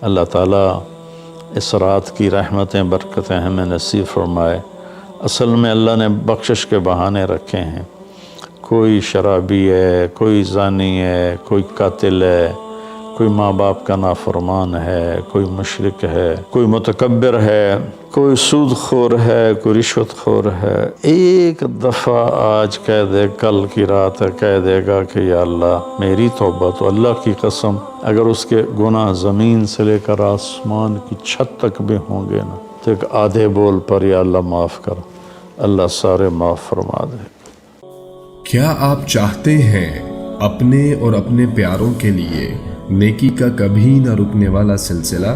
اللہ تعالیٰ اس رات کی رحمتیں برکتیں ہمیں نصیب فرمائے۔ اصل میں اللہ نے بخشش کے بہانے رکھے ہیں، کوئی شرابی ہے، کوئی زانی ہے، کوئی قاتل ہے، کوئی ماں باپ کا نافرمان ہے، کوئی مشرک ہے، کوئی متکبر ہے، کوئی سود خور ہے، کوئی رشوت خور ہے۔ ایک دفعہ آج کہہ دے، کل کی رات ہے کہہ دے گا کہ یا اللہ میری توبہ، تو اللہ کی قسم اگر اس کے گناہ زمین سے لے کر آسمان کی چھت تک بھی ہوں گے نا، تو ایک آدھے بول پر یا اللہ معاف کر، اللہ سارے معاف فرما دے۔ کیا آپ چاہتے ہیں اپنے اور اپنے پیاروں کے لیے نیکی کا کبھی نہ رکنے والا سلسلہ؟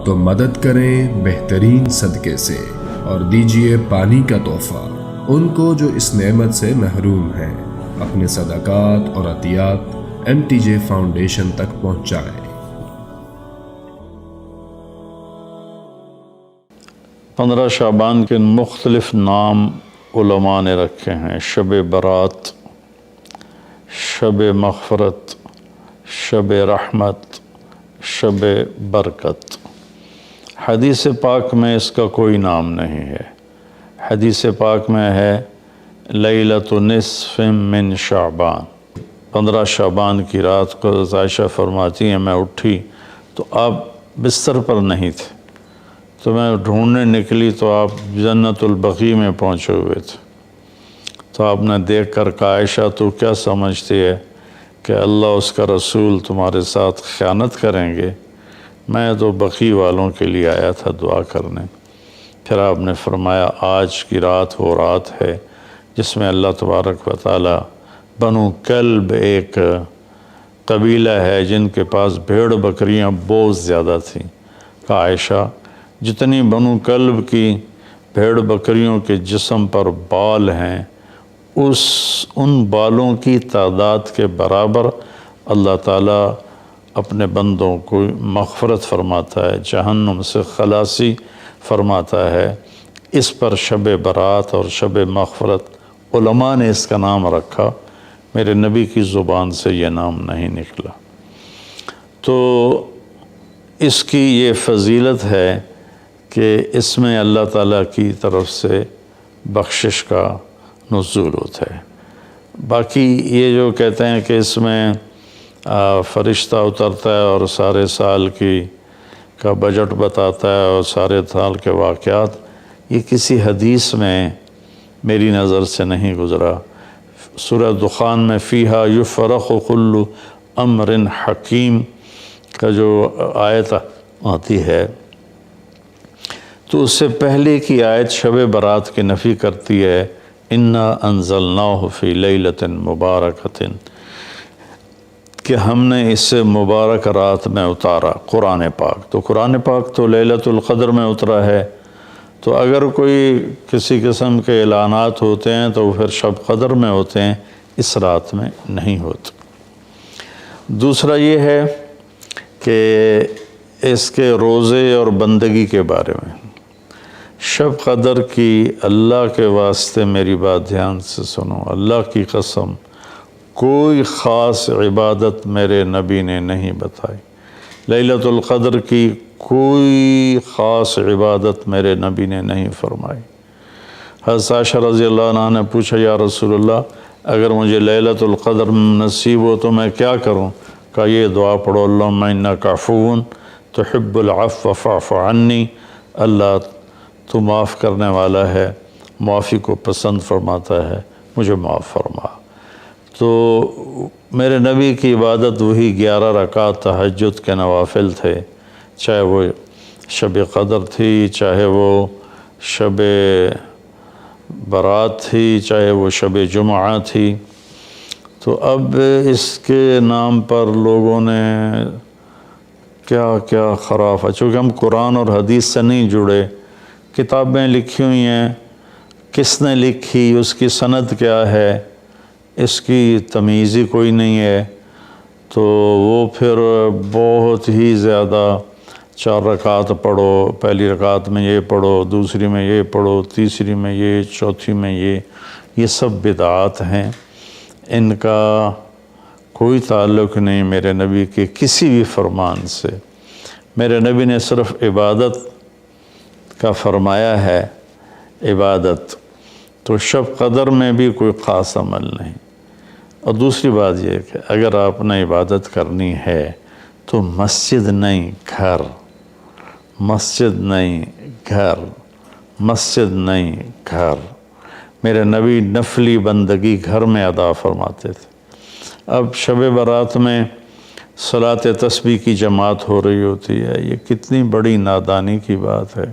تو مدد کریں بہترین صدقے سے اور دیجئے پانی کا تحفہ ان کو جو اس نعمت سے محروم ہیں۔ اپنے صدقات اور عطیات MTJ فاؤنڈیشن تک پہنچائیں۔ 15 شعبان کے مختلف نام علماء نے رکھے ہیں: شب برات، شب مغفرت، شب رحمت، شب برکت۔ حدیث پاک میں اس کا کوئی نام نہیں ہے۔ حدیث پاک میں ہے لیلۃ نصف من شعبان، 15 شعبان کی رات کو حضرت عائشہ فرماتی ہیں میں اٹھی تو آپ بستر پر نہیں تھے، تو میں ڈھونڈنے نکلی تو آپ جنت البقیع میں پہنچے ہوئے تھے، تو آپ نے دیکھ کر کہا عائشہ تو کیا سمجھتی ہے کہ اللہ اس کا رسول تمہارے ساتھ خیانت کریں گے؟ میں تو بقیع والوں کے لیے آیا تھا دعا کرنے۔ پھر آپ نے فرمایا آج کی رات وہ رات ہے جس میں اللہ تبارک و تعالی بنو کلب ایک قبیلہ ہے جن کے پاس بھیڑ بکریاں بہت زیادہ تھیں، کہا عائشہ جتنی بنو کلب کی بھیڑ بکریوں کے جسم پر بال ہیں ان بالوں کی تعداد کے برابر اللہ تعالیٰ اپنے بندوں کو مغفرت فرماتا ہے، جہنم سے خلاصی فرماتا ہے۔ اس پر شب برات اور شب مغفرت علماء نے اس کا نام رکھا، میرے نبی کی زبان سے یہ نام نہیں نکلا۔ تو اس کی یہ فضیلت ہے کہ اس میں اللہ تعالیٰ کی طرف سے بخشش کا نزول ہوتا ہے۔ باقی یہ جو کہتے ہیں کہ اس میں فرشتہ اترتا ہے اور سارے سال کا بجٹ بتاتا ہے اور سارے سال کے واقعات، یہ کسی حدیث میں میری نظر سے نہیں گزرا۔ سورہ دخان میں فیہا یفرق کل امر حکیم کا جو آیت آتی ہے تو اس سے پہلے کی آیت شب برات کی نفی کرتی ہے، انا انزلناہ فی لیلۃ مبارکۃ، کہ ہم نے اس سے مبارک رات میں اتارا قرآن پاک۔ تو قرآن پاک تو لیلۃ القدر میں اترا ہے، تو اگر کوئی کسی قسم کے اعلانات ہوتے ہیں تو پھر شب قدر میں ہوتے ہیں، اس رات میں نہیں ہوتے۔ دوسرا یہ ہے کہ اس کے روزے اور بندگی کے بارے میں، شب قدر کی اللہ کے واسطے میری بات دھیان سے سنو، اللہ کی قسم کوئی خاص عبادت میرے نبی نے نہیں بتائی، لیلۃ القدر کی کوئی خاص عبادت میرے نبی نے نہیں فرمائی۔ حضرت عائشہ رضی اللہ عنہ نے پوچھا یا رسول اللہ اگر مجھے لیلۃ القدر نصیب ہو تو میں کیا کروں؟ کہا یہ دعا پڑھو، اللہم انک عفو تحب العفو فاعف عنی، اللہ تو معاف کرنے والا ہے، معافی کو پسند فرماتا ہے، مجھے معاف فرما۔ تو میرے نبی کی عبادت وہی 11 رکعت تہجد کے نوافل تھے، چاہے وہ شب قدر تھی، چاہے وہ شب برات تھی، چاہے وہ شب جمعہ تھی۔ تو اب اس کے نام پر لوگوں نے کیا کیا خرافہ، چونکہ ہم قرآن اور حدیث سے نہیں جڑے، کتابیں لکھی ہوئی ہیں، کس نے لکھی، اس کی سند کیا ہے، اس کی تمیز ہی کوئی نہیں ہے، تو وہ پھر بہت ہی زیادہ 4 رکعت پڑھو، پہلی رکعت میں یہ پڑھو، دوسری میں یہ پڑھو، تیسری میں یہ، چوتھی میں یہ سب بدعات ہیں، ان کا کوئی تعلق نہیں میرے نبی کے کسی بھی فرمان سے۔ میرے نبی نے صرف عبادت کا فرمایا ہے، عبادت، تو شب قدر میں بھی کوئی خاص عمل نہیں۔ اور دوسری بات یہ کہ اگر آپ نے عبادت کرنی ہے تو مسجد نہیں گھر، مسجد نہیں گھر، مسجد نہیں گھر۔ میرے نبی نفلی بندگی گھر میں ادا فرماتے تھے۔ اب شب برات میں صلاۃ تسبیح کی جماعت ہو رہی ہوتی ہے، یہ کتنی بڑی نادانی کی بات ہے۔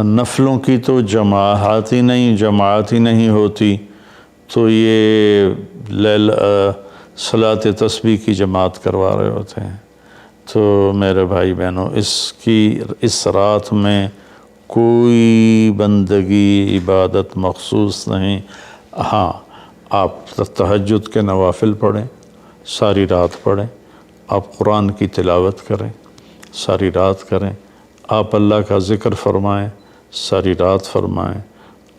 نفلوں کی تو جماعت ہی نہیں ہوتی، تو یہ صلاۃ تسبیح کی جماعت کروا رہے ہوتے ہیں۔ تو میرے بھائی بہنوں، اس رات میں کوئی بندگی عبادت مخصوص نہیں۔ ہاں، آپ تہجد کے نوافل پڑھیں، ساری رات پڑھیں، آپ قرآن کی تلاوت کریں، ساری رات کریں، آپ اللہ کا ذکر فرمائیں، ساری رات فرمائیں،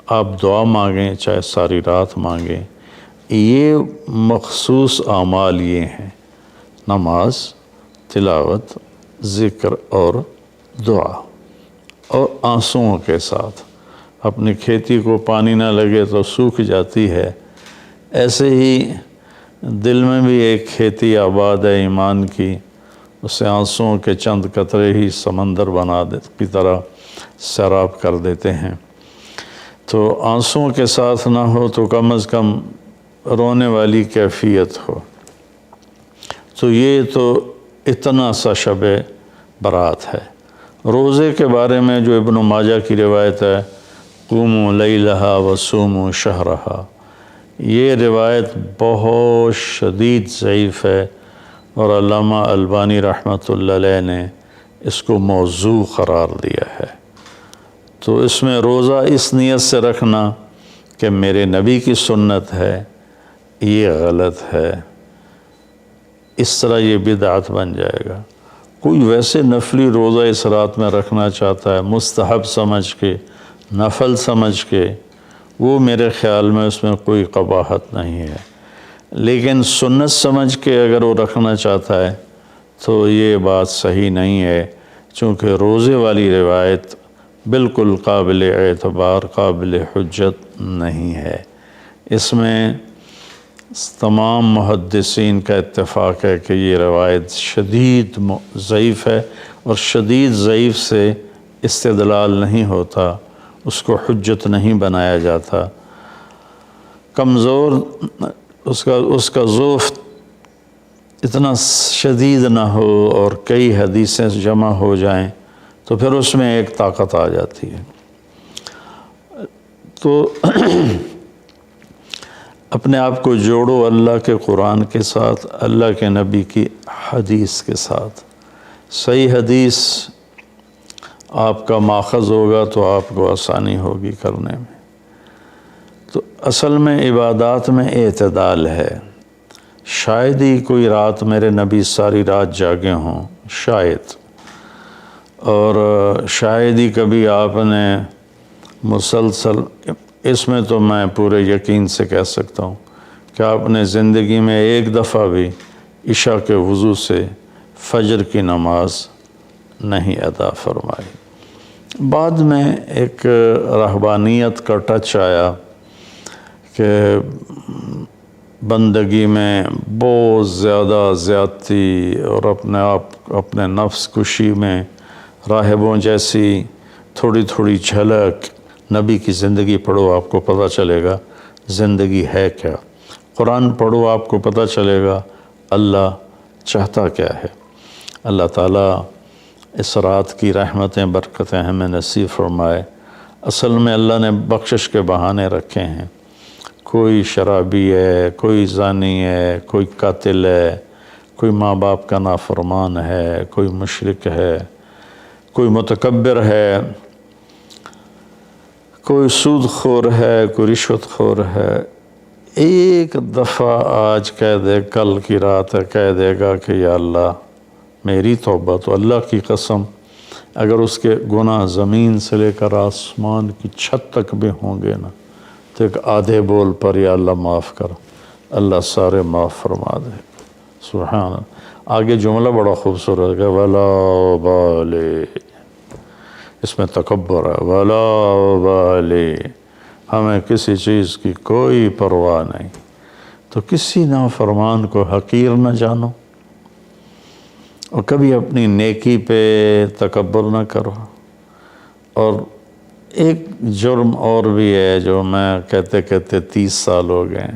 آپ دعا مانگیں، چاہے ساری رات مانگیں۔ یہ مخصوص اعمال یہ ہیں: نماز، تلاوت، ذکر اور دعا، اور آنسوؤں کے ساتھ۔ اپنی کھیتی کو پانی نہ لگے تو سوکھ جاتی ہے، ایسے ہی دل میں بھی ایک کھیتی آباد ہے ایمان کی، اسے آنسوؤں کے چند قطرے ہی سمندر کی طرح سیراب کر دیتے ہیں۔ تو آنسوؤں کے ساتھ نہ ہو تو کم از کم رونے والی کیفیت ہو۔ تو یہ تو اتنا سا شب برات ہے۔ روزے کے بارے میں جو ابن ماجہ کی روایت ہے، قوموا لیلہا وصوموا شہرہا، یہ روایت بہت شدید ضعیف ہے، اور علامہ البانی رحمۃ اللہ علیہ نے اس کو موضوع قرار دیا ہے۔ تو اس میں روزہ اس نیت سے رکھنا کہ میرے نبی کی سنت ہے، یہ غلط ہے، اس طرح یہ بدعت بن جائے گا۔ کوئی ویسے نفلی روزہ اس رات میں رکھنا چاہتا ہے مستحب سمجھ کے، نفل سمجھ کے، وہ میرے خیال میں اس میں کوئی قباحت نہیں ہے۔ لیکن سنت سمجھ کے اگر وہ رکھنا چاہتا ہے تو یہ بات صحیح نہیں ہے، چونکہ روزے والی روایت بالکل قابل اعتبار، قابل حجت نہیں ہے۔ اس میں تمام محدثین کا اتفاق ہے کہ یہ روایت شدید ضعیف ہے، اور شدید ضعیف سے استدلال نہیں ہوتا، اس کو حجت نہیں بنایا جاتا۔ کمزور اس کا ضعف اتنا شدید نہ ہو اور کئی حدیثیں جمع ہو جائیں تو پھر اس میں ایک طاقت آ جاتی ہے۔ تو اپنے آپ کو جوڑو اللہ کے قرآن کے ساتھ، اللہ کے نبی کی حدیث کے ساتھ۔ صحیح حدیث آپ کا ماخذ ہوگا تو آپ کو آسانی ہوگی کرنے میں۔ تو اصل میں عبادات میں اعتدال ہے۔ شاید ہی کوئی رات میرے نبی ساری رات جاگے ہوں، شاید، اور شاید ہی کبھی آپ نے مسلسل، اس میں تو میں پورے یقین سے کہہ سکتا ہوں کہ آپ نے زندگی میں ایک دفعہ بھی عشاء کے وضو سے فجر کی نماز نہیں ادا فرمائی۔ بعد میں ایک رہبانیت کا ٹچ آیا کہ بندگی میں بہت زیادہ زیادتی اور اپنے نفس کشی میں راہبوں جیسی تھوڑی تھوڑی جھلک۔ نبی کی زندگی پڑھو، آپ کو پتہ چلے گا زندگی ہے کیا۔ قرآن پڑھو، آپ کو پتہ چلے گا اللہ چاہتا کیا ہے۔ اللہ تعالیٰ اس رات کی رحمتیں برکتیں ہمیں نصیب فرمائے۔ اصل میں اللہ نے بخشش کے بہانے رکھے ہیں۔ کوئی شرابی ہے، کوئی زانی ہے، کوئی قاتل ہے، کوئی ماں باپ کا نافرمان ہے، کوئی مشرک ہے، کوئی متکبر ہے، کوئی سود خور ہے، کوئی رشوت خور ہے۔ ایک دفعہ آج کہہ دے، کل کی رات ہے، کہہ دے گا کہ یا اللہ میری توبہ، تو اللہ کی قسم اگر اس کے گناہ زمین سے لے کر آسمان کی چھت تک بھی ہوں گے نا، تو ایک آدھے بول پر یا اللہ معاف کر، اللہ سارے معاف فرما دے۔ سبحان اللہ۔ آگے جملہ بڑا خوبصورت ہے، ولا بالے، اس میں تکبر ہے، ولا بالے، ہمیں کسی چیز کی کوئی پرواہ نہیں۔ تو کسی نافرمان کو حقیر نہ جانو، اور کبھی اپنی نیکی پہ تکبر نہ کرو۔ اور ایک جرم اور بھی ہے جو میں کہتے 30 سال ہو گئے،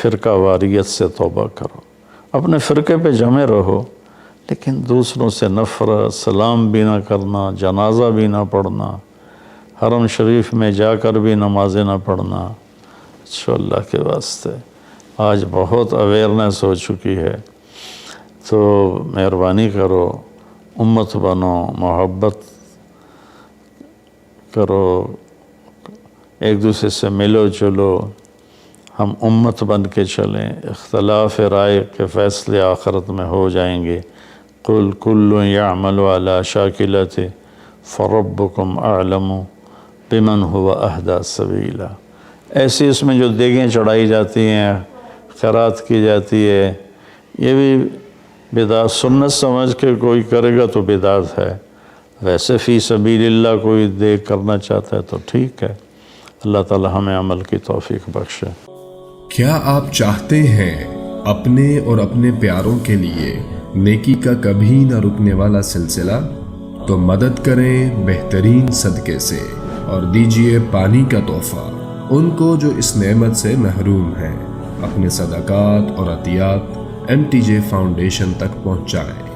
فرقہ واریت سے توبہ کرو۔ اپنے فرقے پہ جمے رہو، لیکن دوسروں سے نفرت، سلام بھی نہ کرنا، جنازہ بھی نہ پڑھنا، حرم شریف میں جا کر بھی نمازیں نہ پڑھنا۔ اچھا اللہ کے واسطے آج بہت اویئرنیس ہو چکی ہے، تو مہربانی کرو، امت بنو، محبت کرو، ایک دوسرے سے ملو جلو، ہم امت بن کے چلیں۔ اختلاف رائے کے فیصلے آخرت میں ہو جائیں گے۔ قل کل یعمل علی شاکلتہ فربکم اعلم بمن هو اہدی سبیلا۔ ایسی اس میں جو دیگیں چڑھائی جاتی ہیں، خیرات کی جاتی ہے، یہ بھی بدعت سنت سمجھ کے کوئی کرے گا تو بدعت ہے، ویسے فی سبیل اللہ کوئی دیکھ کرنا چاہتا ہے تو ٹھیک ہے۔ اللہ تعالی ہمیں عمل کی توفیق بخشے۔ کیا آپ چاہتے ہیں اپنے اور اپنے پیاروں کے لیے نیکی کا کبھی نہ رکنے والا سلسلہ؟ تو مدد کریں بہترین صدقے سے اور دیجئے پانی کا تحفہ ان کو جو اس نعمت سے محروم ہیں۔ اپنے صدقات اور عطیات MTJ فاؤنڈیشن تک پہنچائیں۔